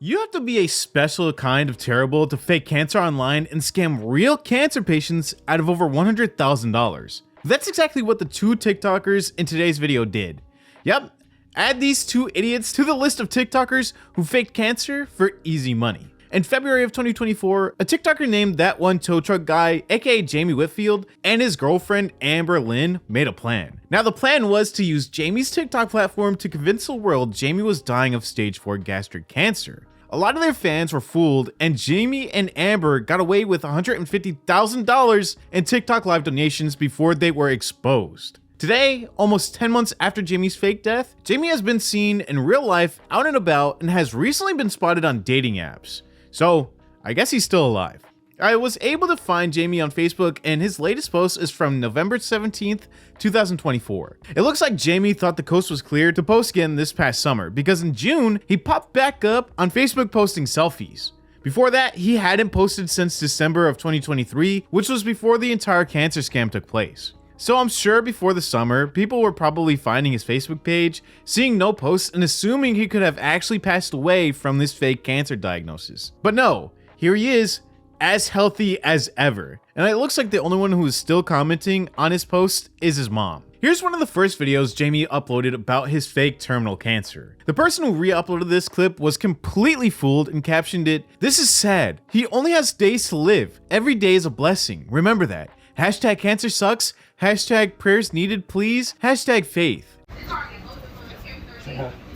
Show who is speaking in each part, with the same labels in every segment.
Speaker 1: You have to be a special kind of terrible to fake cancer online and scam real cancer patients out of over $100,000. That's exactly what the two TikTokers in today's video did. Yep, add these two idiots to the list of TikTokers who faked cancer for easy money. In February of 2024, a TikToker named That One Tow Truck Guy, aka Jamie Whitfield, and his girlfriend Amber Lynn made a plan. Now the plan was to use Jamie's TikTok platform to convince the world Jamie was dying of stage 4 gastric cancer. A lot of their fans were fooled, and Jamie and Amber got away with $150,000 in TikTok live donations before they were exposed. Today, almost 10 months after Jamie's fake death, Jamie has been seen in real life out and about and has recently been spotted on dating apps. So, I guess he's still alive. I was able to find Jamie on Facebook, and his latest post is from November 17th, 2024. It looks like Jamie thought the coast was clear to post again this past summer, because in June, he popped back up on Facebook posting selfies. Before that, he hadn't posted since December of 2023, which was before the entire cancer scam took place. So I'm sure before the summer, people were probably finding his Facebook page, seeing no posts, and assuming he could have actually passed away from this fake cancer diagnosis. But no, here he is, as healthy as ever. And it looks like the only one who is still commenting on his post is his mom. Here's one of the first videos Jamie uploaded about his fake terminal cancer. The person who re-uploaded this clip was completely fooled and captioned it, "This is sad. He only has days to live. Every day is a blessing. Remember that. Hashtag cancer sucks. Hashtag prayers needed please. Hashtag faith."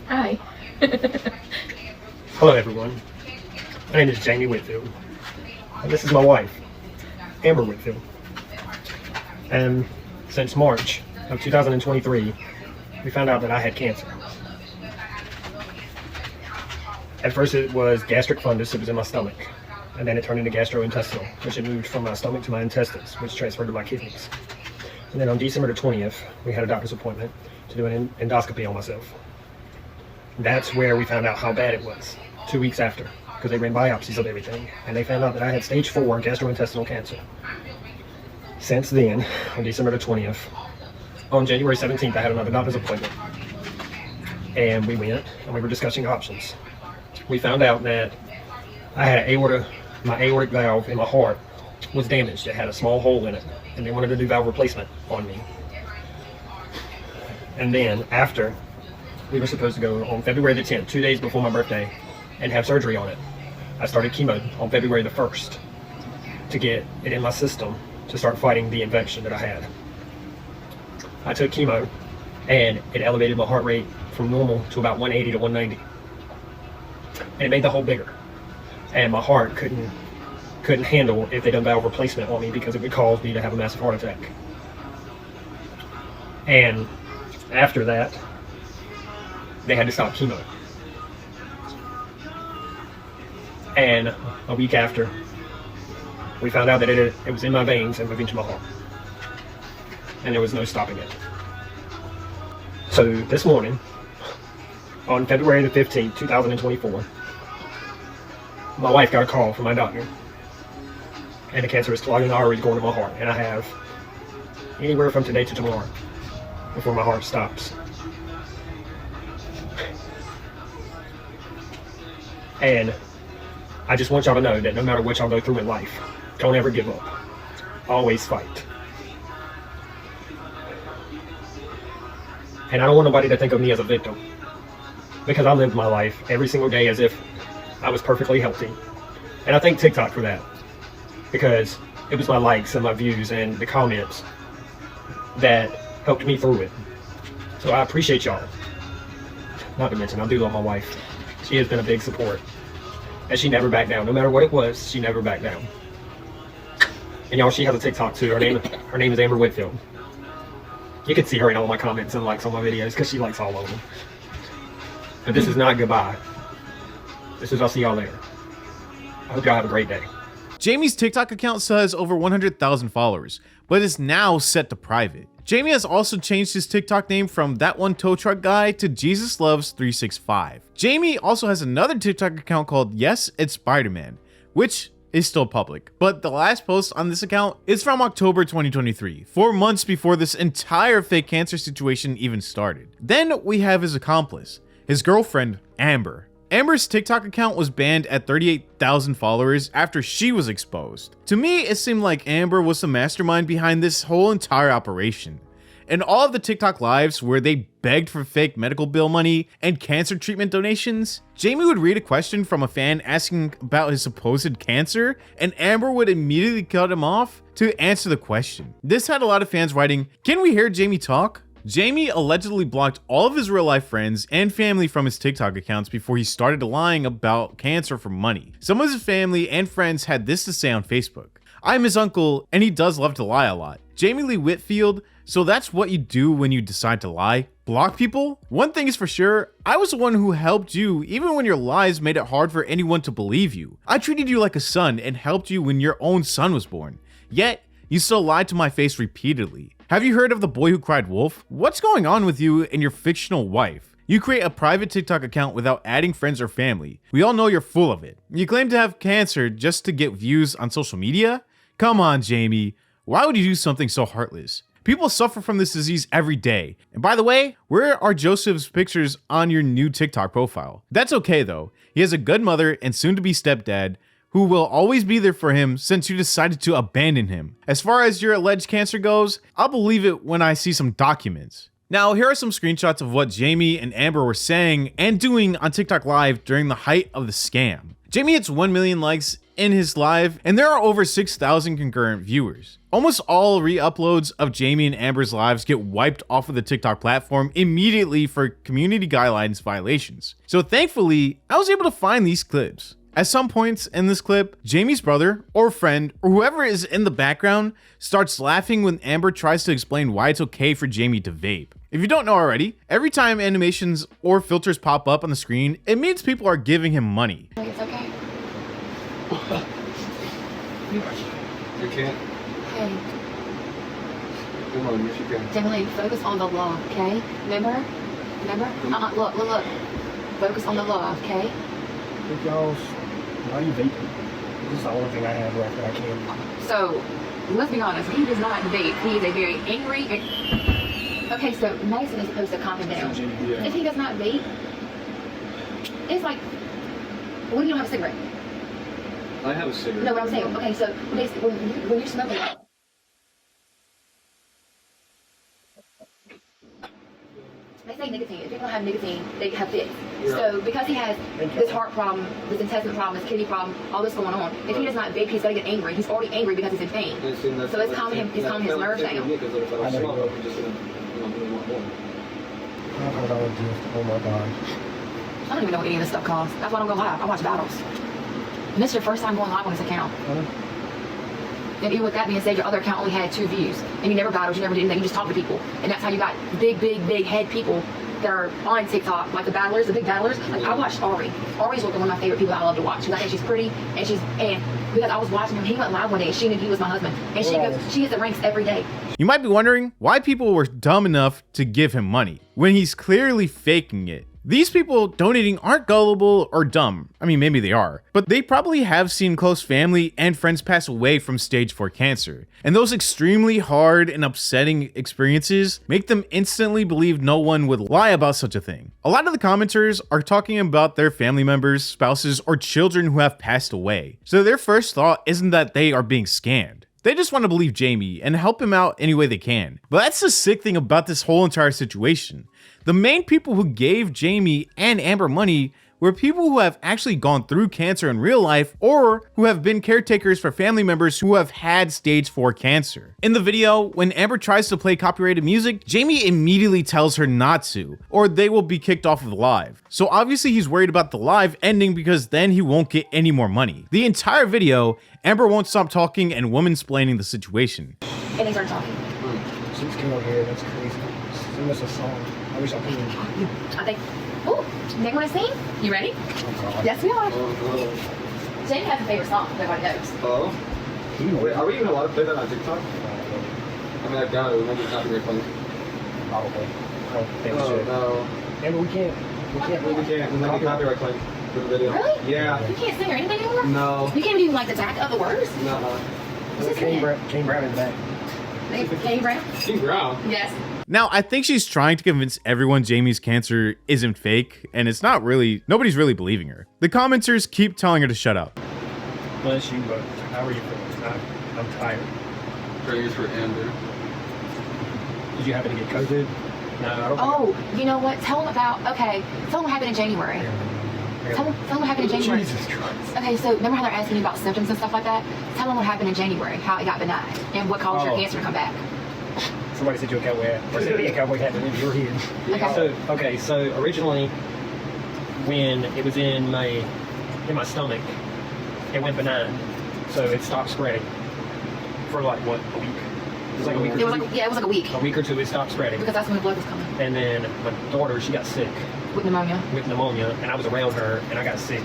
Speaker 2: Hi.
Speaker 3: Hello everyone. My name is Jamie Whitfield. And this is my wife, Amber Whitfield. And since March of 2023, we found out that I had cancer. At first it was gastric fundus, it was in my stomach. And then it turned into gastrointestinal, which it moved from my stomach to my intestines, which transferred to my kidneys. And then on December the 20th, we had a doctor's appointment to do an endoscopy on myself. That's where we found out how bad it was, 2 weeks after, because they ran biopsies of everything, and they found out that I had stage 4 gastrointestinal cancer. Since then, on December the 20th, on January 17th, I had another doctor's appointment, and we went, and we were discussing options. We found out that I had my aortic valve in my heart was damaged. It had a small hole in it, and they wanted to do valve replacement on me. And then after, we were supposed to go on February the 10th, 2 days before my birthday, and have surgery on it. I started chemo on February the 1st to get it in my system to start fighting the infection that I had. I took chemo, and it elevated my heart rate from normal to about 180 to 190. And it made the hole bigger. And my heart couldn't handle if they done valve replacement on me, because it would cause me to have a massive heart attack. And after that, they had to stop chemo. And a week after, we found out that it was in my veins and moving to my heart. And there was no stopping it. So this morning, on February the 15th, 2024, my wife got a call from my doctor, and the cancer is clogging the arteries going to my heart, and I have anywhere from today to tomorrow before my heart stops. And I just want y'all to know that no matter what y'all go through in life, don't ever give up. Always fight. And I don't want nobody to think of me as a victim, because I lived my life every single day as if I was perfectly healthy. And I thank TikTok for that, because it was my likes and my views and the comments that helped me through it. So I appreciate y'all. Not to mention, I do love my wife. She has been a big support, and she never backed down. No matter what it was, she never backed down. And y'all, she has a TikTok too. Her name is Amber Whitfield. You can see her in all my comments and likes on my videos, because she likes all of them. But this is not goodbye. This is I'll see y'all later. I hope y'all have a great day.
Speaker 1: Jamie's TikTok account still has over 100,000 followers, but is now set to private. Jamie has also changed his TikTok name from That One Tow Truck Guy to Jesus Loves 365. Jamie also has another TikTok account called Yes, It's Spider-Man, which is still public, but the last post on this account is from October 2023, 4 months before this entire fake cancer situation even started. Then we have his accomplice, his girlfriend, Amber. Amber's TikTok account was banned at 38,000 followers after she was exposed. To me, it seemed like Amber was the mastermind behind this whole entire operation. In all of the TikTok lives where they begged for fake medical bill money and cancer treatment donations, Jamie would read a question from a fan asking about his supposed cancer, and Amber would immediately cut him off to answer the question. This had a lot of fans writing, "Can we hear Jamie talk?" Jamie allegedly blocked all of his real-life friends and family from his TikTok accounts before he started lying about cancer for money. Some of his family and friends had this to say on Facebook: "I'm his uncle, and he does love to lie a lot." Jamie Lee Whitfield, so that's what you do when you decide to lie? Block people? One thing is for sure, I was the one who helped you even when your lies made it hard for anyone to believe you. I treated you like a son and helped you when your own son was born. Yet, you still lied to my face repeatedly. Have you heard of the boy who cried wolf? What's going on with you and your fictional wife? You create a private TikTok account without adding friends or family. We all know you're full of it. You claim to have cancer just to get views on social media? Come on, Jamie. Why would you do something so heartless? People suffer from this disease every day. And by the way, where are Joseph's pictures on your new TikTok profile? That's okay though. He has a good mother and soon to be stepdad who will always be there for him since you decided to abandon him. As far as your alleged cancer goes, I'll believe it when I see some documents. Now, here are some screenshots of what Jamie and Amber were saying and doing on TikTok Live during the height of the scam. Jamie hits 1 million likes in his live, and there are over 6,000 concurrent viewers. Almost all re-uploads of Jamie and Amber's lives get wiped off of the TikTok platform immediately for community guidelines violations. So thankfully, I was able to find these clips. At some points in this clip, Jamie's brother or friend or whoever is in the background starts laughing when Amber tries to explain why it's okay for Jamie to vape. If you don't know already, every time animations or filters pop up on the screen, it means people are giving him money.
Speaker 2: It's okay.
Speaker 4: You can't?
Speaker 2: Hey,
Speaker 4: Come on, yes you can.
Speaker 2: Jamie, focus on the law, okay? Remember? Look. Focus on the law, okay?
Speaker 3: Look, y'all, why are you vaping? This is the only thing I have left that I can.
Speaker 2: So, let's be honest, he does not vape. He is a very angry... Okay, so Mason is supposed to calm him down.
Speaker 4: Yeah.
Speaker 2: If he does not vape, it's like, when you don't have a cigarette.
Speaker 4: I have a cigarette.
Speaker 2: No, what I'm saying, okay, so when you're smoking, they say nicotine. If people have nicotine, they have fits.
Speaker 4: Yeah.
Speaker 2: So because he has this heart problem, this intestine problem, this kidney problem, all this going on, if he does not vape, he's gonna get angry. He's already angry because he's in pain. So it's calming his nerves down.
Speaker 3: Oh my God.
Speaker 2: I don't even know what any of this stuff costs. That's why I don't go live. I watch battles. And this is your first time going live on this account. And even with that being said, your other account only had 2 views. And you never battled, you never did anything, you just talked to people. And that's how you got big head people that are on TikTok, like the battlers, the big battlers. Like I watched Ari. Ari's one of my favorite people I love to watch. Because I think she's pretty, and because I was watching him, he went live one day and she knew he was my husband. And she hits the ranks every day.
Speaker 1: You might be wondering why people were dumb enough to give him money when he's clearly faking it. These people donating aren't gullible or dumb. I mean, maybe they are, but they probably have seen close family and friends pass away from stage 4 cancer. And those extremely hard and upsetting experiences make them instantly believe no one would lie about such a thing. A lot of the commenters are talking about their family members, spouses, or children who have passed away. So their first thought isn't that they are being scammed. They just want to believe Jamie and help him out any way they can. But that's the sick thing about this whole entire situation. The main people who gave Jamie and Amber money were people who have actually gone through cancer in real life or who have been caretakers for family members who have had stage 4 cancer. In the video, when Amber tries to play copyrighted music, Jamie immediately tells her not to, or they will be kicked off of the live. So obviously he's worried about the live ending because then he won't get any more money. The entire video, Amber won't stop talking and woman-splaining the situation.
Speaker 2: And they start talking.
Speaker 3: She's came over here, that's crazy. Sing us a song. I wish I could.
Speaker 2: I think, oh, they want to sing? You ready?
Speaker 3: Oh God.
Speaker 2: Yes, we are. Jamie has a favorite song, nobody knows.
Speaker 4: Oh? Wait, are we even allowed to play that on TikTok? I mean, I've got it. We might get copyright claim.
Speaker 3: Probably. I don't think we
Speaker 4: Oh,
Speaker 3: should.
Speaker 4: no.
Speaker 3: Yeah, but we can't. We can't.
Speaker 4: We can't. We might get copyright claim for the video.
Speaker 2: Really?
Speaker 4: Yeah.
Speaker 2: You can't sing or anything anymore?
Speaker 4: No.
Speaker 2: You can't even like the tack of the words?
Speaker 4: No.
Speaker 2: What's his
Speaker 3: Kane
Speaker 2: name?
Speaker 3: Brown in the back.
Speaker 2: Kane Brown?
Speaker 4: King Brown.
Speaker 2: Yes.
Speaker 1: Now, I think she's trying to convince everyone Jamie's cancer isn't fake, and it's not really, nobody's really believing her. The commenters keep telling her to shut up.
Speaker 3: Bless you, but how are you feeling? I'm tired.
Speaker 4: Prayers for Amber.
Speaker 3: Did you happen to get COVID? No, I don't.
Speaker 2: Oh, you know what? Tell them about, okay, tell them what happened in January. Tell them what happened in January.
Speaker 3: Jesus Christ.
Speaker 2: Okay, so remember how they're asking you about symptoms and stuff like that? Tell them what happened in January, how it got benign, and what caused your cancer to come back.
Speaker 3: Somebody said you a cowboy hat. Or said a cowboy hat in your head.
Speaker 2: Okay.
Speaker 3: So originally, when it was in my stomach, it went benign. So it stopped spreading for like what, a week? It was like a week or two.
Speaker 2: It was like a week.
Speaker 3: A week or two, it stopped spreading.
Speaker 2: Because that's when the blood was coming.
Speaker 3: And then my daughter, she got sick.
Speaker 2: With pneumonia.
Speaker 3: And I was around her, and I got sick.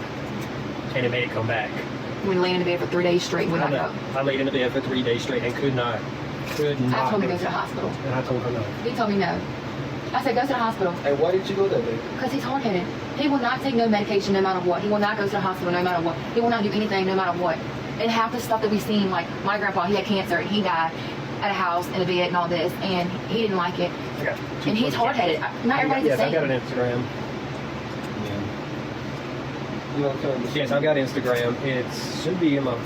Speaker 3: And it made it come back.
Speaker 2: We laid in the bed for 3 days straight and would not go.
Speaker 3: I laid in the bed for 3 days straight and could not.
Speaker 2: I told him to go to the hospital.
Speaker 3: And I told her no.
Speaker 2: He told me no. I said, go to the hospital.
Speaker 4: And why did you go that day?
Speaker 2: Because he's hard-headed. He will not take no medication no matter what. He will not go to the hospital no matter what. He will not do anything no matter what. And half the stuff that we've seen, like my grandpa, he had cancer and he died at a house in a bed and all this, and he didn't like it. And he's hard-headed. Not everybody's the same.
Speaker 3: Yes, I've got an Instagram. Yes, I've got Instagram. It should be in my...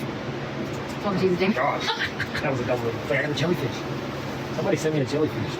Speaker 2: Oh, Jesus, James.
Speaker 3: Gosh, that was a dumb one. Wait, I got a jellyfish. Somebody sent me a jellyfish.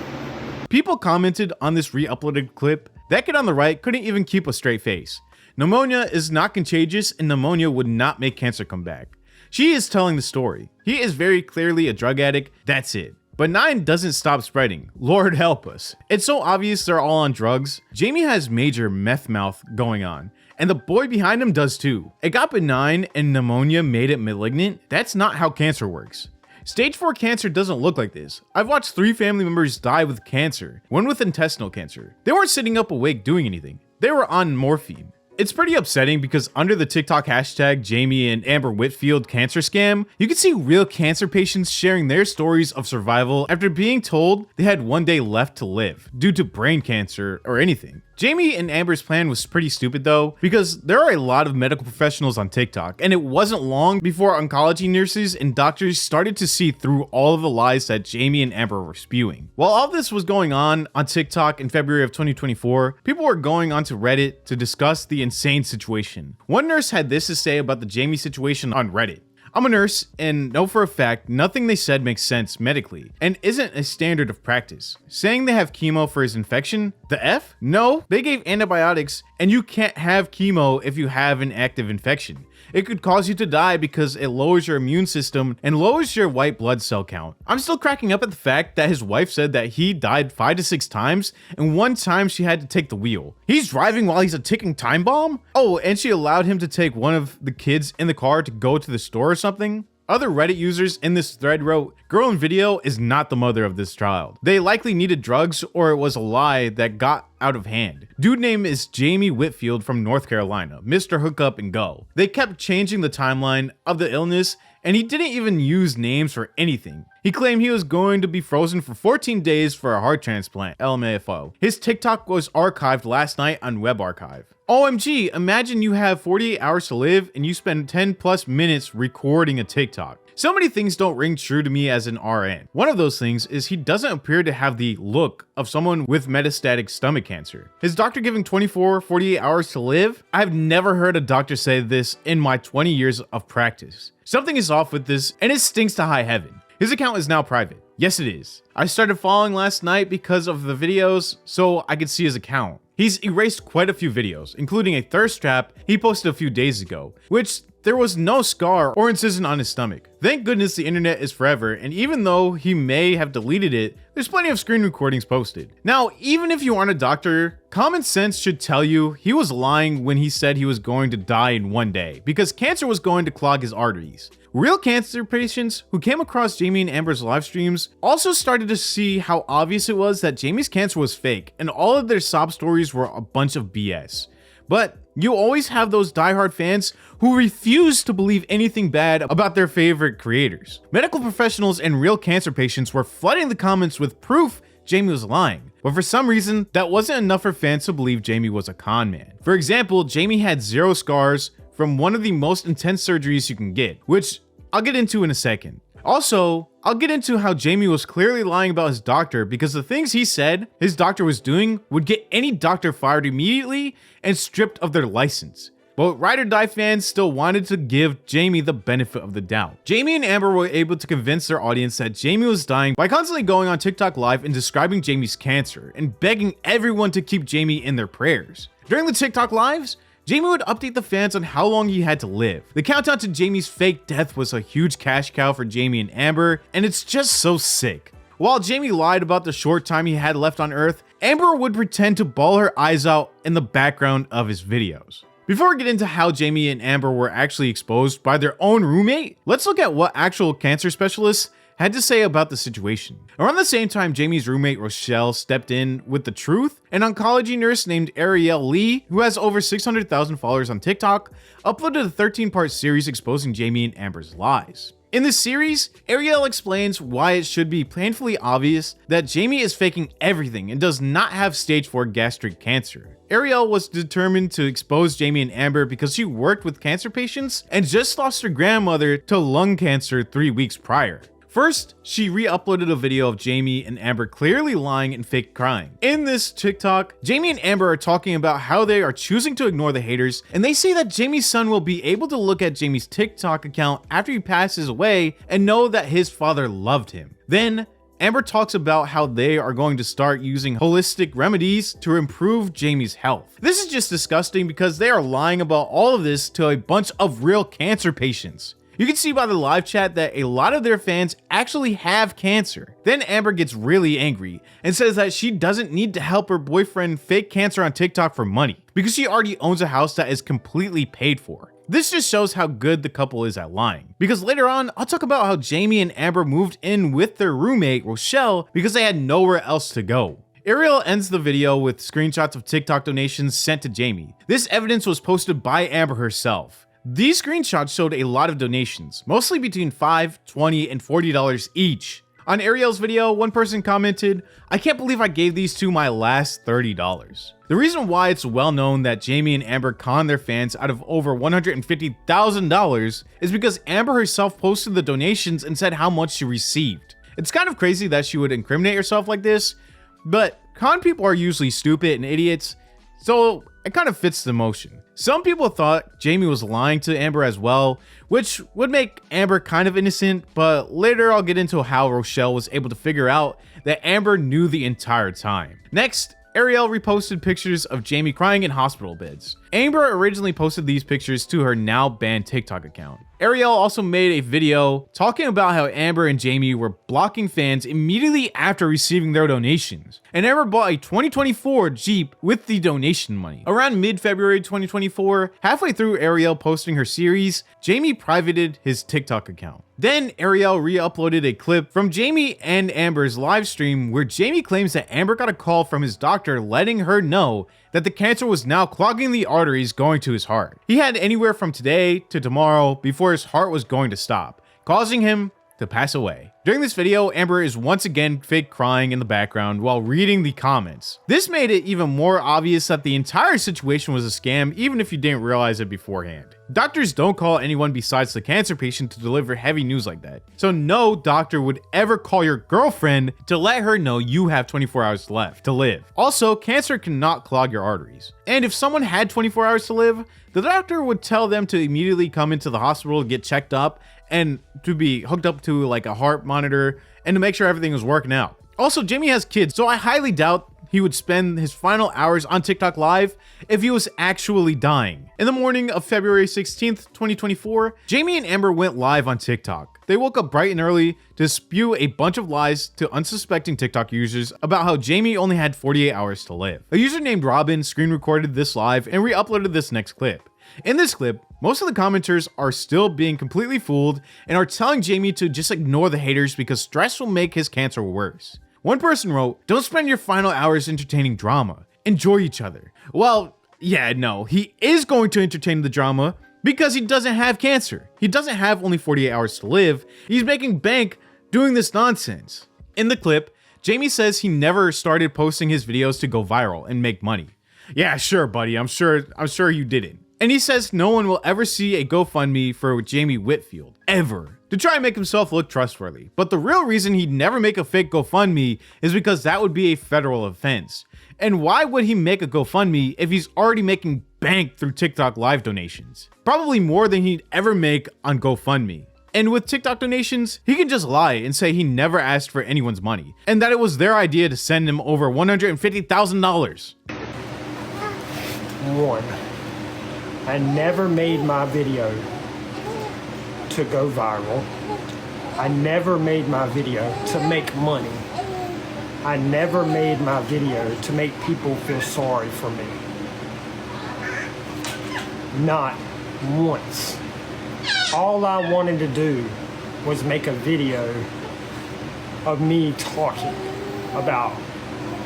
Speaker 1: People commented on this re-uploaded clip. That kid on the right couldn't even keep a straight face. Pneumonia is not contagious, and pneumonia would not make cancer come back. She is telling the story. He is very clearly a drug addict. That's it. But 9 doesn't stop spreading. Lord help us. It's so obvious they're all on drugs. Jamie has major meth mouth going on, and the boy behind him does too. It got benign and pneumonia made it malignant. That's not how cancer works. Stage 4 cancer doesn't look like this. I've watched 3 family members die with cancer, one with intestinal cancer. They weren't sitting up awake doing anything. They were on morphine. It's pretty upsetting because under the TikTok hashtag Jamie and Amber Whitfield cancer scam, you can see real cancer patients sharing their stories of survival after being told they had 1 day left to live due to brain cancer or anything. Jamie and Amber's plan was pretty stupid though, because there are a lot of medical professionals on TikTok, and it wasn't long before oncology nurses and doctors started to see through all of the lies that Jamie and Amber were spewing. While all this was going on TikTok in February of 2024, people were going onto Reddit to discuss the insane situation. One nurse had this to say about the Jamie situation on Reddit. I'm a nurse and know for a fact nothing they said makes sense medically and isn't a standard of practice. Saying they have chemo for his infection? The F? No, they gave antibiotics and you can't have chemo if you have an active infection. It could cause you to die because it lowers your immune system and lowers your white blood cell count. I'm still cracking up at the fact that his wife said that he died 5 to 6 times and 1 time she had to take the wheel. He's driving while he's a ticking time bomb? Oh, and she allowed him to take one of the kids in the car to go to the store or something? Other Reddit users in this thread wrote, "Girl in video is not the mother of this child. They likely needed drugs or it was a lie that got out of hand. Dude name is Jamie Whitfield from North Carolina, Mr. Hook Up and Go." They kept changing the timeline of the illness and he didn't even use names for anything. He claimed he was going to be frozen for 14 days for a heart transplant, LMAFO. His TikTok was archived last night on Web Archive. OMG, imagine you have 48 hours to live and you spend 10 plus minutes recording a TikTok. So many things don't ring true to me as an RN. One of those things is he doesn't appear to have the look of someone with metastatic stomach cancer. His doctor giving 48 hours to live? I've never heard a doctor say this in my 20 years of practice. Something is off with this and it stinks to high heaven. His account is now private. Yes, it is. I started following last night because of the videos so I could see his account. He's erased quite a few videos, including a thirst trap he posted a few days ago, which there was no scar or incision on his stomach. Thank goodness the internet is forever, and even though he may have deleted it, there's plenty of screen recordings posted. Now, even if you aren't a doctor, common sense should tell you he was lying when he said he was going to die in 1 day, because cancer was going to clog his arteries. Real cancer patients who came across Jamie and Amber's live streams also started to see how obvious it was that Jamie's cancer was fake, and all of their sob stories were a bunch of BS. But you always have those diehard fans who refuse to believe anything bad about their favorite creators. Medical professionals and real cancer patients were flooding the comments with proof Jamie was lying. But for some reason, that wasn't enough for fans to believe Jamie was a con man. For example, Jamie had 0 scars from one of the most intense surgeries you can get, which I'll get into in a second. Also, I'll get into how Jamie was clearly lying about his doctor because the things he said his doctor was doing would get any doctor fired immediately and stripped of their license. But Ride or Die fans still wanted to give Jamie the benefit of the doubt. Jamie and Amber were able to convince their audience that Jamie was dying by constantly going on TikTok live and describing Jamie's cancer and begging everyone to keep Jamie in their prayers. During the TikTok lives, Jamie would update the fans on how long he had to live. The countdown to Jamie's fake death was a huge cash cow for Jamie and Amber, and it's just so sick. While Jamie lied about the short time he had left on Earth, Amber would pretend to bawl her eyes out in the background of his videos. Before we get into how Jamie and Amber were actually exposed by their own roommate, let's look at what actual cancer specialists had to say about the situation. Around the same time, Jamie's roommate Rochelle stepped in with the truth, an oncology nurse named Ariel Lee, who has over 600,000 followers on TikTok, uploaded a 13-part series exposing Jamie and Amber's lies. In this series, Ariel explains why it should be painfully obvious that Jamie is faking everything and does not have stage 4 gastric cancer. Ariel was determined to expose Jamie and Amber because she worked with cancer patients and just lost her grandmother to lung cancer 3 weeks prior. First, she re-uploaded a video of Jamie and Amber clearly lying and fake crying. In this TikTok, Jamie and Amber are talking about how they are choosing to ignore the haters, and they say that Jamie's son will be able to look at Jamie's TikTok account after he passes away and know that his father loved him. Then, Amber talks about how they are going to start using holistic remedies to improve Jamie's health. This is just disgusting because they are lying about all of this to a bunch of real cancer patients. You can see by the live chat that a lot of their fans actually have cancer. Then Amber gets really angry and says that she doesn't need to help her boyfriend fake cancer on TikTok for money because she already owns a house that is completely paid for. This just shows how good the couple is at lying. Because later on, I'll talk about how Jamie and Amber moved in with their roommate, Rochelle, because they had nowhere else to go. Ariel ends the video with screenshots of TikTok donations sent to Jamie. This evidence was posted by Amber herself. These screenshots showed a lot of donations, mostly between $5, $20, and $40 each. On Ariel's video, one person commented, "I can't believe I gave these two my last $30. The reason why it's well known that Jamie and Amber conned their fans out of over $150,000 is because Amber herself posted the donations and said how much she received. It's kind of crazy that she would incriminate herself like this, but con people are usually stupid and idiots, so it kind of fits the motion. Some people thought Jamie was lying to Amber as well, which would make Amber kind of innocent, but later I'll get into how Rochelle was able to figure out that Amber knew the entire time. Next, Ariel reposted pictures of Jamie crying in hospital beds. Amber originally posted these pictures to her now banned TikTok account. Ariel also made a video talking about how Amber and Jamie were blocking fans immediately after receiving their donations. And Amber bought a 2024 Jeep with the donation money. Around mid-February 2024, halfway through Ariel posting her series, Jamie privated his TikTok account. Then Ariel re-uploaded a clip from Jamie and Amber's live stream where Jamie claims that Amber got a call from his doctor letting her know that the cancer was now clogging the arteries going to his heart. He had anywhere from today to tomorrow before his heart was going to stop, causing him to pass away. During this video, Amber is once again fake crying in the background while reading the comments. This made it even more obvious that the entire situation was a scam, even if you didn't realize it beforehand. Doctors don't call anyone besides the cancer patient to deliver heavy news like that. So no doctor would ever call your girlfriend to let her know you have 24 hours left to live. Also, cancer cannot clog your arteries. And if someone had 24 hours to live, the doctor would tell them to immediately come into the hospital to get checked up and to be hooked up to like a heart monitor and to make sure everything was working out. Also, Jamie has kids, so I highly doubt he would spend his final hours on TikTok live if he was actually dying. In the morning of February 16th, 2024, Jamie and Amber went live on TikTok. They woke up bright and early to spew a bunch of lies to unsuspecting TikTok users about how Jamie only had 48 hours to live. A user named Robin screen recorded this live and re-uploaded this next clip. In this clip, most of the commenters are still being completely fooled and are telling Jamie to just ignore the haters because stress will make his cancer worse. One person wrote, "Don't spend your final hours entertaining drama. Enjoy each other." Well, yeah, no, he is going to entertain the drama because he doesn't have cancer. He doesn't have only 48 hours to live. He's making bank doing this nonsense. In the clip, Jamie says he never started posting his videos to go viral and make money. Yeah, sure, buddy. I'm sure you didn't. And he says no one will ever see a GoFundMe for Jamie Whitfield, ever, to try and make himself look trustworthy. But the real reason he'd never make a fake GoFundMe is because that would be a federal offense. And why would he make a GoFundMe if he's already making bank through TikTok live donations? Probably more than he'd ever make on GoFundMe. And with TikTok donations, he can just lie and say he never asked for anyone's money, and that it was their idea to send him over $150,000.
Speaker 3: 1. I never made my video to go viral. I never made my video to make money. I never made my video to make people feel sorry for me. Not once. All I wanted to do was make a video of me talking about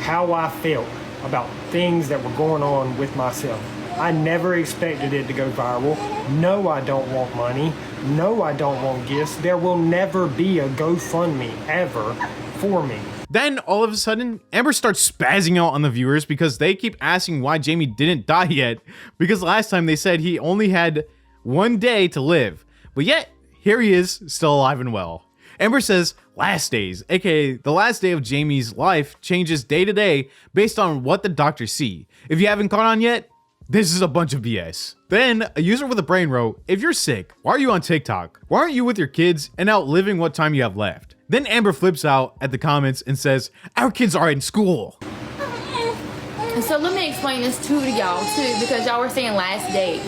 Speaker 3: how I felt about things that were going on with myself. I never expected it to go viral. No, I don't want money. No, I don't want gifts. There will never be a GoFundMe ever for me.
Speaker 1: Then all of a sudden, Amber starts spazzing out on the viewers because they keep asking why Jamie didn't die yet, because last time they said he only had 1 day to live. But yet, here he is, still alive and well. Amber says last days, aka the last day of Jamie's life, changes day to day based on what the doctors see. If you haven't caught on yet, this is a bunch of BS. Then, a user with a brain wrote, if you're sick, why are you on TikTok? Why aren't you with your kids and out living what time you have left? Then Amber flips out at the comments and says, our kids are in school.
Speaker 2: And so let me explain this to y'all too, because y'all were saying last days.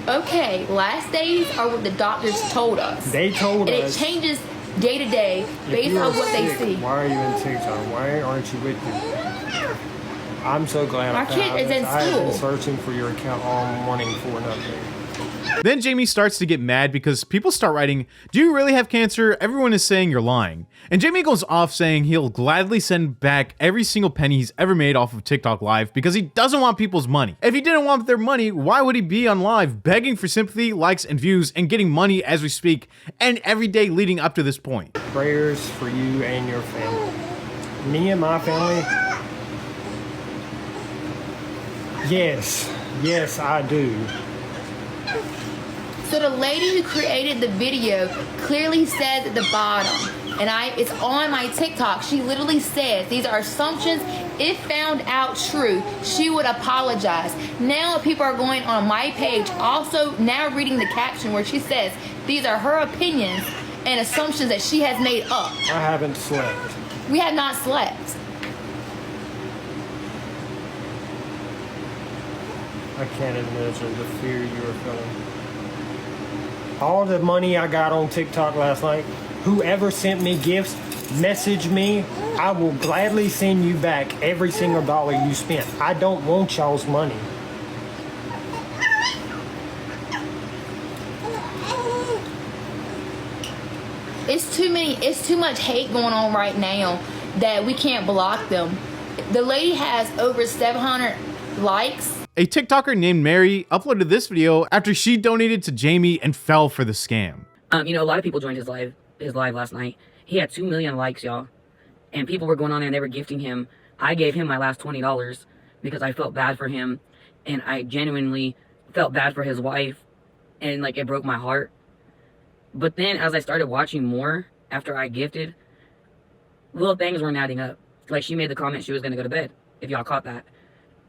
Speaker 2: Okay, last days are what the doctors told us.
Speaker 3: They told
Speaker 2: and
Speaker 3: us.
Speaker 2: And it changes day to day based on what they see.
Speaker 3: Why are you in TikTok? Why aren't you with me? I'm so glad
Speaker 2: My kid is in
Speaker 3: I have been
Speaker 2: school.
Speaker 3: searching for your account all morning for an update.
Speaker 1: Then Jamie starts to get mad because people start writing, do you really have cancer? Everyone is saying you're lying. And Jamie goes off saying he'll gladly send back every single penny he's ever made off of TikTok Live because he doesn't want people's money. If he didn't want their money, why would he be on live begging for sympathy, likes, and views and getting money as we speak and every day leading up to this point?
Speaker 3: Prayers for you and your family. Me and my family. Yes, I do.
Speaker 2: So the lady who created the video clearly says at the bottom, and it's on my TikTok, she literally says these are assumptions. If found out true, she would apologize. Now people are going on my page, also now reading the caption where she says these are her opinions and assumptions that she has made up.
Speaker 3: I haven't slept.
Speaker 2: We have not slept.
Speaker 3: I can't imagine the fear you are feeling. All the money I got on TikTok last night, whoever sent me gifts, message me. I will gladly send you back every single dollar you spent. I don't want y'all's money.
Speaker 2: It's too much hate going on right now that we can't block them. The lady has over 700 likes.
Speaker 1: A TikToker named Mary uploaded this video after she donated to Jamie and fell for the scam.
Speaker 5: A lot of people joined his live last night. He had 2 million likes, y'all. And people were going on there and they were gifting him. I gave him my last $20 because I felt bad for him. And I genuinely felt bad for his wife. And it broke my heart. But then as I started watching more after I gifted, little things weren't adding up. Like she made the comment she was going to go to bed, if y'all caught that.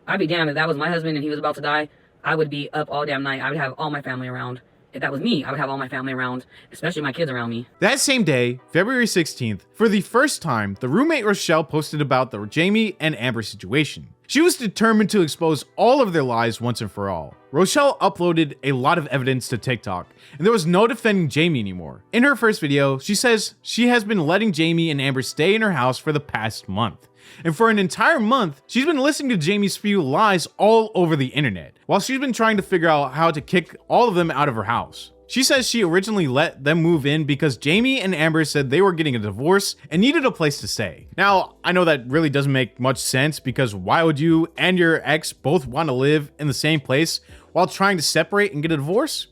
Speaker 5: I'd be damned if that was my husband and he was about to die. I would be up all damn night. I would have all my family around. If that was me, I would have all my family around, especially my kids around me.
Speaker 1: That same day, February 16th, for the first time, the roommate Rochelle posted about the Jamie and Amber situation. She was determined to expose all of their lies once and for all. Rochelle uploaded a lot of evidence to TikTok, and there was no defending Jamie anymore. In her first video, she says she has been letting Jamie and Amber stay in her house for the past month. And for an entire month, she's been listening to Jamie spew lies all over the internet, while she's been trying to figure out how to kick all of them out of her house. She says she originally let them move in because Jamie and Amber said they were getting a divorce and needed a place to stay. Now, I know that really doesn't make much sense because why would you and your ex both want to live in the same place while trying to separate and get a divorce?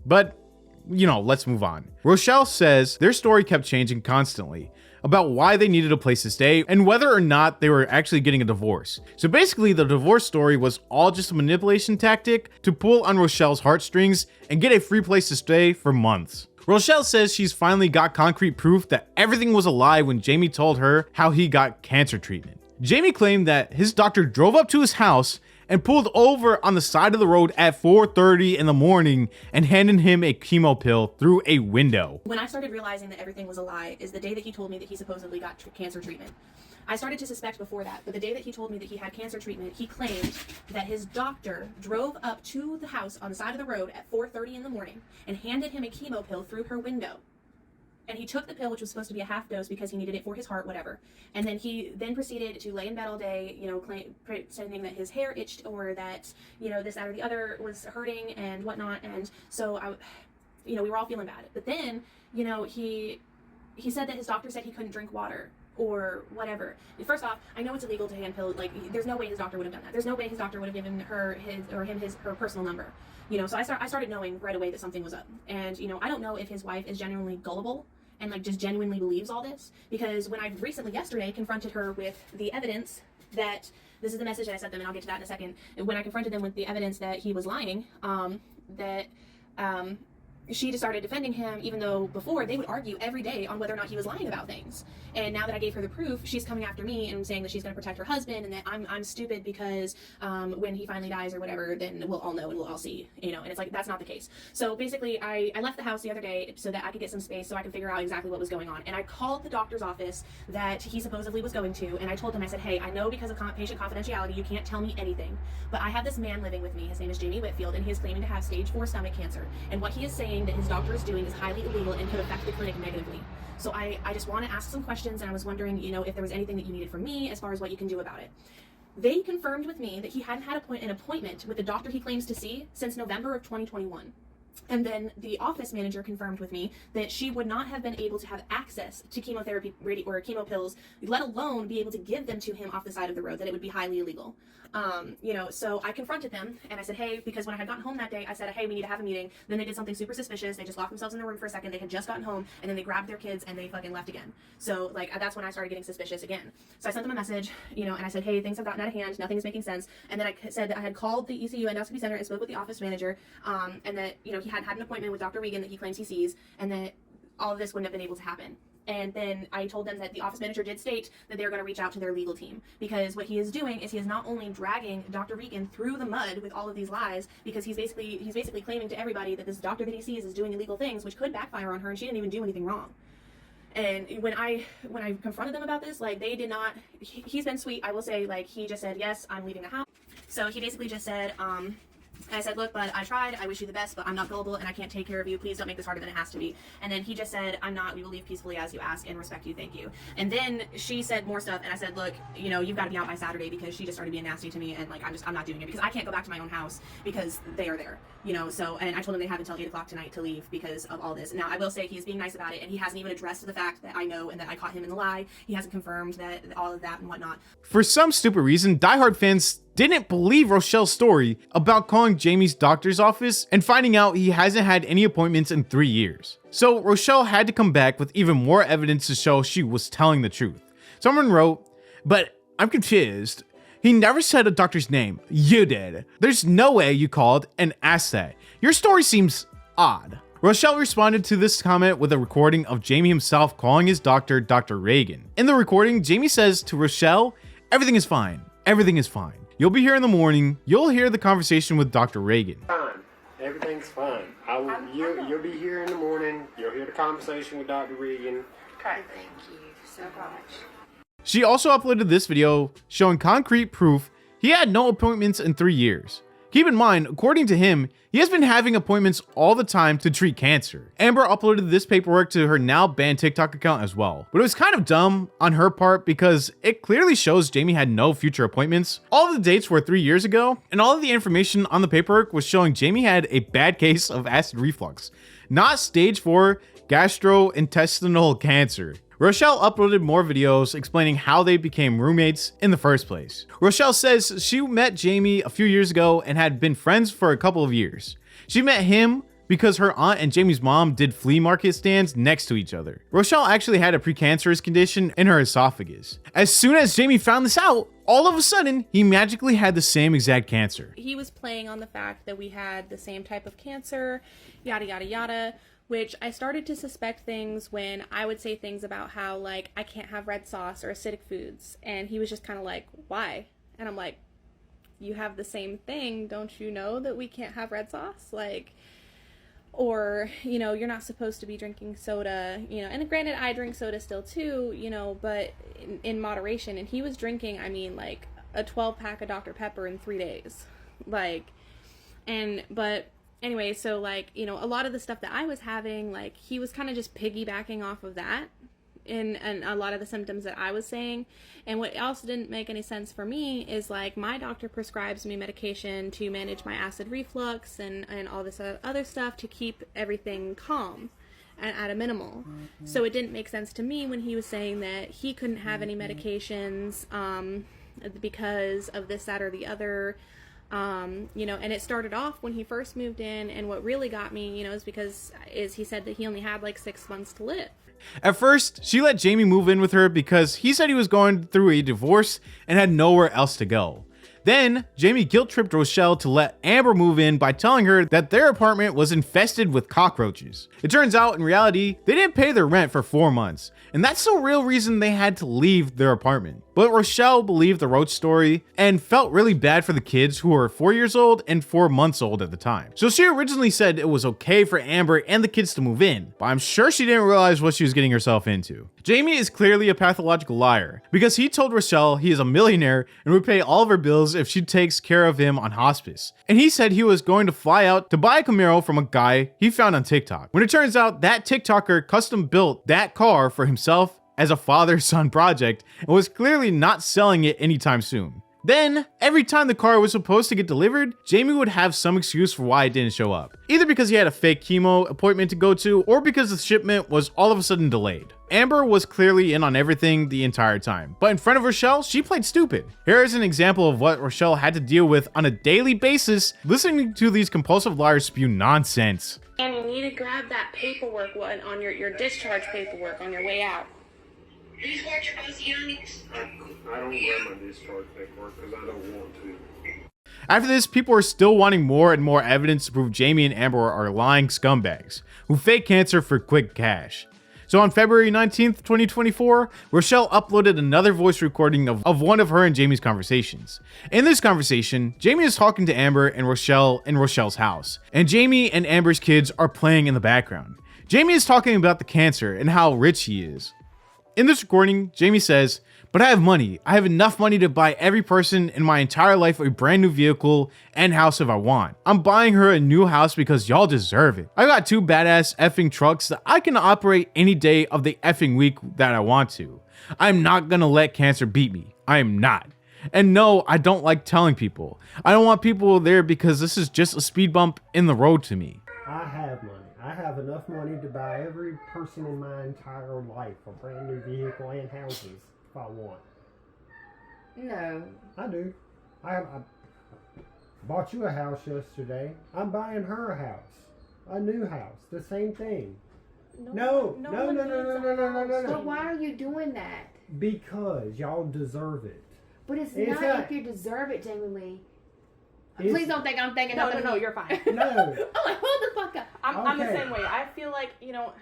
Speaker 1: But, let's move on. Rochelle says their story kept changing constantly. about why they needed a place to stay and whether or not they were actually getting a divorce. So basically, the divorce story was all just a manipulation tactic to pull on Rochelle's heartstrings and get a free place to stay for months. Rochelle says she's finally got concrete proof that everything was a lie when Jamie told her how he got cancer treatment. Jamie claimed that his doctor drove up to his house and pulled over on the side of the road at 4:30 in the morning and handed him a chemo pill through a window.
Speaker 6: When I started realizing that everything was a lie is the day that he told me that he supposedly got cancer treatment. I started to suspect before that, but the day that he told me that he had cancer treatment, he claimed that his doctor drove up to the house on the side of the road at 4:30 in the morning and handed him a chemo pill through her window. And he took the pill, which was supposed to be a half dose because he needed it for his heart, whatever. And then he proceeded to lay in bed all day, pretending that his hair itched or that, this, that, or the other was hurting and whatnot. And so, we were all feeling bad. But then, he said that his doctor said he couldn't drink water or whatever. First off, I know it's illegal to hand pill. Like, there's no way his doctor would have done that. There's no way his doctor would have given her her personal number. So I started knowing right away that something was up. And, I don't know if his wife is genuinely gullible and like just genuinely believes all this, because when I yesterday confronted her with the evidence that this is the message that I sent them, and I'll get to that in a second. When I confronted them with the evidence that he was lying, she just started defending him, even though before they would argue every day on whether or not he was lying about things. And now that I gave her the proof, she's coming after me and saying that she's going to protect her husband and that I'm stupid because when he finally dies or whatever, then we'll all know and we'll all see, and it's like, that's not the case. So basically, I left the house the other day so that I could get some space so I could figure out exactly what was going on. And I called the doctor's office that he supposedly was going to, and I told him, I said, hey, I know because of patient confidentiality, you can't tell me anything, but I have this man living with me. His name is Jamie Whitfield, and he is claiming to have stage 4 stomach cancer. And what he is saying that his doctor is doing is highly illegal and could affect the clinic negatively. So I just want to ask some questions, and I was wondering, if there was anything that you needed from me as far as what you can do about it. They confirmed with me that he hadn't had an appointment with the doctor he claims to see since November of 2021. And then the office manager confirmed with me that she would not have been able to have access to chemotherapy or chemo pills, let alone be able to give them to him off the side of the road, that it would be highly illegal. So I confronted them and I said, hey, because when I had gotten home that day, I said, hey, we need to have a meeting. Then they did something super suspicious. They just locked themselves in the room for a second. They had just gotten home, and then they grabbed their kids and they fucking left again. So that's when I started getting suspicious again. So I sent them a message, and I said, hey, things have gotten out of hand. Nothing's making sense. And then I said that I had called the ECU endoscopy center and spoke with the office manager, and that, he had an appointment with Dr. Regan that he claims he sees, and that all of this wouldn't have been able to happen. And then I told them that the office manager did state that they're going to reach out to their legal team, because what he is doing is he is not only dragging Dr. Regan through the mud with all of these lies, because he's basically claiming to everybody that this doctor that he sees is doing illegal things, which could backfire on her, and she didn't even do anything wrong. And when I confronted them about this, they did not. He's been sweet, I will say. He just said, yes, I'm leaving the house. So he basically just said, I said, look, bud, I tried. I wish you the best, but I'm not gullible and I can't take care of you. Please don't make this harder than it has to be. And then he just said, I'm not. We will leave peacefully as you ask and respect you. Thank you. And then she said more stuff, and I said, look, you've got to be out by Saturday, because she just started being nasty to me, and I'm not doing it because I can't go back to my own house because they are there. So, and I told him they have until 8 o'clock tonight to leave because of all this. Now, I will say he's being nice about it, and he hasn't even addressed the fact that I know and that I caught him in the lie. He hasn't confirmed that all of that and whatnot.
Speaker 1: For some stupid reason, diehard fans didn't believe Rochelle's story about calling Jamie's doctor's office and finding out he hasn't had any appointments in 3 years. So Rochelle had to come back with even more evidence to show she was telling the truth. Someone wrote, but I'm confused. He never said a doctor's name. You did. There's no way you called and asked that. Your story seems odd. Rochelle responded to this comment with a recording of Jamie himself calling his doctor Dr. Regan. In the recording, Jamie says to Rochelle, everything is fine. Everything is fine. You'll be here in the morning. You'll hear the conversation with Dr. Regan.
Speaker 7: Fine. Everything's fine. You'll be here in the morning. You'll hear the conversation with Dr. Regan.
Speaker 2: Okay, thank you so much.
Speaker 1: She also uploaded this video showing concrete proof he had no appointments in 3 years. Keep in mind, according to him, he has been having appointments all the time to treat cancer. Amber uploaded this paperwork to her now banned TikTok account as well. But it was kind of dumb on her part because it clearly shows Jamie had no future appointments. All of the dates were 3 years ago, and all of the information on the paperwork was showing Jamie had a bad case of acid reflux, not stage 4 gastrointestinal cancer. Rochelle uploaded more videos explaining how they became roommates in the first place. Rochelle says she met Jamie a few years ago and had been friends for a couple of years. She met him because her aunt and Jamie's mom did flea market stands next to each other. Rochelle actually had a precancerous condition in her esophagus. As soon as Jamie found this out, all of a sudden, he magically had the same exact cancer.
Speaker 6: He was playing on the fact that we had the same type of cancer, yada, yada, yada, which I started to suspect things when I would say things about how, like, I can't have red sauce or acidic foods. And he was just kind of like, why? And I'm like, you have the same thing. Don't you know that we can't have red sauce? Like, or, you know, you're not supposed to be drinking soda, you know, and granted, I drink soda still too, you know, but in moderation. And he was drinking, I mean, like a 12-pack of Dr. Pepper in 3 days. Like, but anyway, so like, you know, a lot of the stuff that I was having, like, he was kind of just piggybacking off of that in a lot of the symptoms that I was saying. And what also didn't make any sense for me is, like, my doctor prescribes me medication to manage my acid reflux and all this other stuff to keep everything calm and at a minimal. So it didn't make sense to me when he was saying that he couldn't have any medications because of this, that, or the other. You know, and it started off when he first moved in, and what really got me, you know, is he said that he only had like 6 months to live.
Speaker 1: At first, she let Jamie move in with her because he said he was going through a divorce and had nowhere else to go. Then, Jamie guilt-tripped Rochelle to let Amber move in by telling her that their apartment was infested with cockroaches. It turns out, in reality, they didn't pay their rent for 4 months, and that's the real reason they had to leave their apartment. But Rochelle believed the roach story and felt really bad for the kids who were 4 years old and 4 months old at the time. So she originally said it was okay for Amber and the kids to move in, but I'm sure she didn't realize what she was getting herself into. Jamie is clearly a pathological liar because he told Rochelle he is a millionaire and would pay all of her bills if she takes care of him on hospice. And he said he was going to fly out to buy a Camaro from a guy he found on TikTok. When it turns out that TikToker custom built that car for himself as a father-son project and was clearly not selling it anytime soon. Then, every time the car was supposed to get delivered, Jamie would have some excuse for why it didn't show up. Either because he had a fake chemo appointment to go to, or because the shipment was all of a sudden delayed. Amber was clearly in on everything the entire time, but in front of Rochelle, she played stupid. Here is an example of what Rochelle had to deal with on a daily basis, listening to these compulsive liars spew nonsense.
Speaker 6: And you need to grab that paperwork on your discharge paperwork on your way out.
Speaker 7: I don't grab my discharge paperwork because I don't want to.
Speaker 1: After this, people are still wanting more and more evidence to prove Jamie and Amber are lying scumbags who fake cancer for quick cash. So on February 19th, 2024, Rochelle uploaded another voice recording of one of her and Jamie's conversations. In this conversation, Jamie is talking to Amber and Rochelle in Rochelle's house, and Jamie and Amber's kids are playing in the background. Jamie is talking about the cancer and how rich he is. In this recording, Jamie says, "But I have money. I have enough money to buy every person in my entire life a brand new vehicle and house if I want. I'm buying her a new house because y'all deserve it. I got 2 badass effing trucks that I can operate any day of the effing week that I want to. I'm not gonna let cancer beat me. I am not. And no, I don't like telling people. I don't want people there because this is just a speed bump in the road to me."
Speaker 8: I have money. I have enough money to buy every person in my entire life a brand new vehicle and houses if I want.
Speaker 2: No.
Speaker 8: I do. I bought you a house yesterday. I'm buying her a house. A new house. The same thing. No.
Speaker 2: But why are you doing that?
Speaker 8: Because y'all deserve it.
Speaker 2: But it's not if you deserve it, Jamie Lee.
Speaker 8: It's-
Speaker 2: Please don't think I'm thinking
Speaker 6: No, you're fine.
Speaker 8: No.
Speaker 2: I'm like, hold the fuck up.
Speaker 6: I'm the
Speaker 8: Okay.
Speaker 6: same way. I feel like, you know,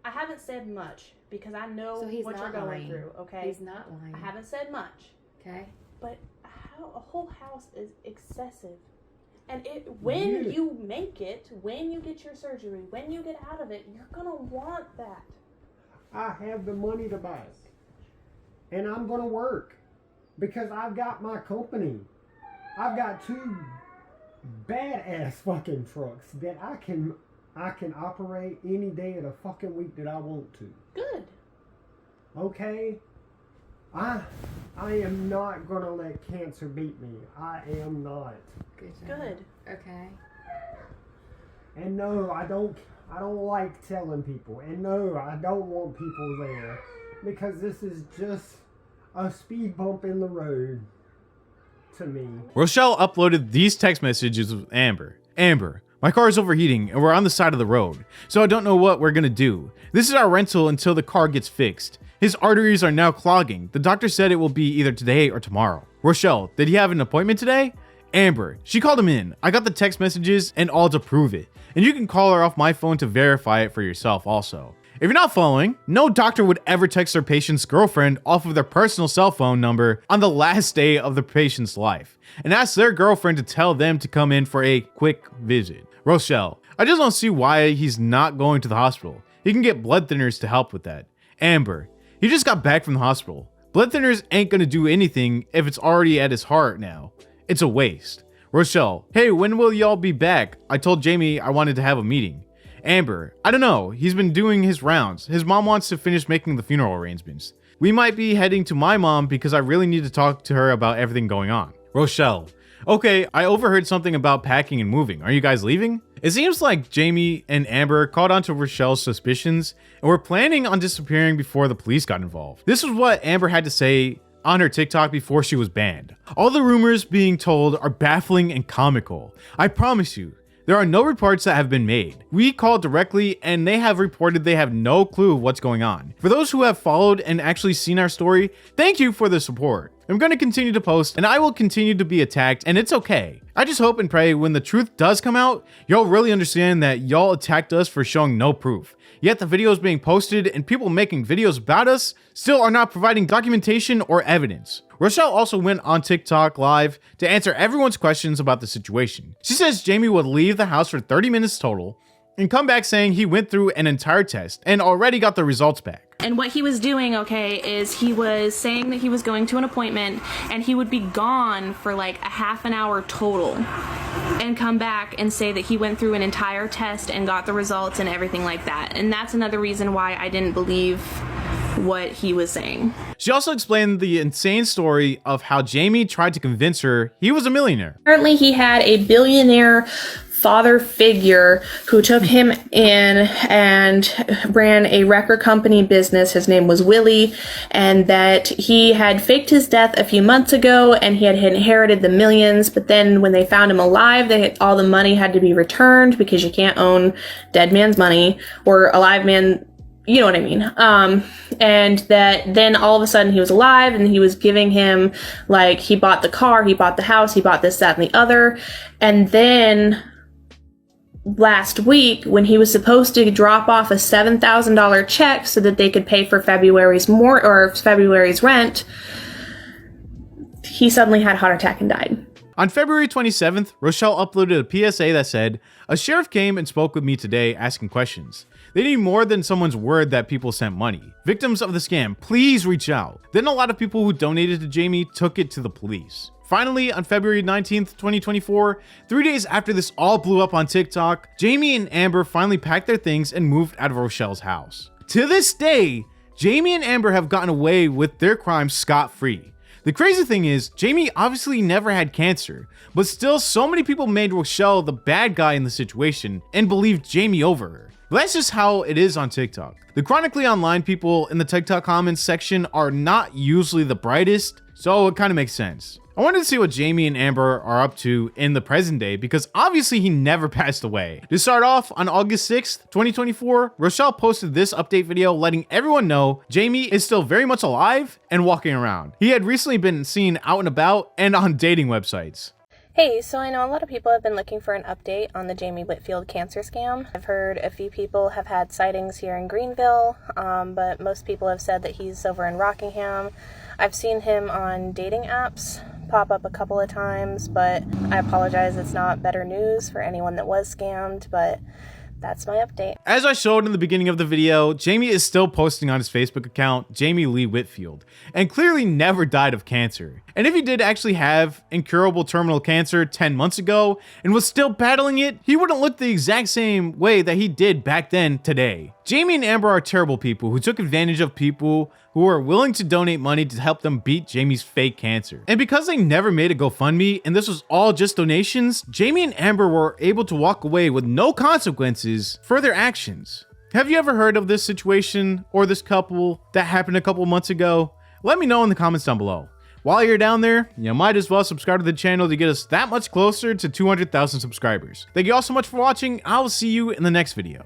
Speaker 6: I haven't said much because I know
Speaker 2: So he's
Speaker 6: what you're
Speaker 2: not
Speaker 6: going
Speaker 2: lying.
Speaker 6: through, okay?
Speaker 2: He's not lying.
Speaker 6: I haven't said much.
Speaker 2: Okay.
Speaker 6: But a whole house is excessive. And when you make it, when you get your surgery, when you get out of it, you're going to want that.
Speaker 8: I have the money to buy it. And I'm going to work. Because I've got my company. I've got 2 badass fucking trucks that I can operate any day of the fucking week that I want to.
Speaker 6: Good.
Speaker 8: Okay? I am not gonna let cancer beat me. I am not.
Speaker 6: Good.
Speaker 2: Okay.
Speaker 8: And no, I don't like telling people. And no, I don't want people there. Because this is just a speed bump in the road to me.
Speaker 1: Rochelle uploaded these text messages with Amber. "Amber, My car is overheating and we're on the side of the road, so I don't know what we're gonna do. This is our rental until the car gets fixed. His arteries are now clogging. The doctor said it will be either today or tomorrow. Rochelle, did he have an appointment today? Amber, she called him in. I got the text messages and all to prove it. And you can call her off my phone to verify it for yourself also. If you're not following, no doctor would ever text their patient's girlfriend off of their personal cell phone number on the last day of the patient's life and ask their girlfriend to tell them to come in for a quick visit. Rochelle, I just don't see why he's not going to the hospital. He can get blood thinners to help with that. Amber, he just got back from the hospital. Blood thinners ain't gonna do anything if it's already at his heart now. It's a waste. Rochelle, hey, when will y'all be back? I told Jamie I wanted to have a meeting. Amber, I don't know. He's been doing his rounds. His mom wants to finish making the funeral arrangements. We might be heading to my mom because I really need to talk to her about everything going on. Rochelle, okay, I overheard something about packing and moving. Are you guys leaving? It seems like Jamie and Amber caught on to Rochelle's suspicions and were planning on disappearing before the police got involved. This is what Amber had to say on her TikTok before she was banned. All the rumors being told are baffling and comical. I promise you, there are no reports that have been made. We called directly and they have reported they have no clue what's going on. For those who have followed and actually seen our story, thank you for the support. I'm going to continue to post and I will continue to be attacked, and it's okay. I just hope and pray when the truth does come out, y'all really understand that y'all attacked us for showing no proof. Yet the videos being posted and people making videos about us still are not providing documentation or evidence. Rochelle also went on TikTok live to answer everyone's questions about the situation. She says Jamie would leave the house for 30 minutes total and come back saying he went through an entire test and already got the results back.
Speaker 6: And what he was doing, okay, is he was saying that he was going to an appointment and he would be gone for like a half an hour total and come back and say that he went through an entire test and got the results and everything like that. And that's another reason why I didn't believe what he was saying.
Speaker 1: She also explained the insane story of how Jamie tried to convince her he was a millionaire.
Speaker 6: Apparently he had a billionaire father figure who took him in and ran a record company business. His name was Willie, and that he had faked his death a few months ago and he had inherited the millions, but then when they found him alive, all the money had to be returned because you can't own dead man's money or alive man. You know what I mean? And that then all of a sudden he was alive and he was giving him, like, he bought the car, he bought the house, he bought this, that, and the other. And then last week, when he was supposed to drop off a $7,000 check so that they could pay for February's rent, he suddenly had a heart attack and died.
Speaker 1: On February 27th, Rochelle uploaded a PSA that said, "A sheriff came and spoke with me today asking questions. They need more than someone's word that people sent money. Victims of the scam, please reach out." Then a lot of people who donated to Jamie took it to the police. Finally, on February 19th, 2024, 3 days after this all blew up on TikTok, Jamie and Amber finally packed their things and moved out of Rochelle's house. To this day, Jamie and Amber have gotten away with their crimes scot-free. The crazy thing is, Jamie obviously never had cancer, but still so many people made Rochelle the bad guy in the situation and believed Jamie over her. But that's just how it is on TikTok. The chronically online people in the TikTok comments section are not usually the brightest, so it kind of makes sense. I wanted to see what Jamie and Amber are up to in the present day because obviously he never passed away. To start off, on August 6th, 2024, Rochelle posted this update video letting everyone know Jamie is still very much alive and walking around. He had recently been seen out and about and on dating websites.
Speaker 6: Hey, so I know a lot of people have been looking for an update on the Jamie Whitfield cancer scam. I've heard a few people have had sightings here in Greenville, but most people have said that he's over in Rockingham. I've seen him on dating apps pop up a couple of times, but I apologize, it's not better news for anyone that was scammed, but that's my update.
Speaker 1: As I showed in the beginning of the video, Jamie is still posting on his Facebook account, Jamie Lee Whitfield, and clearly never died of cancer. And if he did actually have incurable terminal cancer 10 months ago and was still battling it, he wouldn't look the exact same way that he did back then today. Jamie and Amber are terrible people who took advantage of people who are willing to donate money to help them beat Jamie's fake cancer. And because they never made a GoFundMe and this was all just donations, Jamie and Amber were able to walk away with no consequences for their actions. Have you ever heard of this situation or this couple that happened a couple months ago? Let me know in the comments down below. While you're down there, you might as well subscribe to the channel to get us that much closer to 200,000 subscribers. Thank you all so much for watching. I will see you in the next video.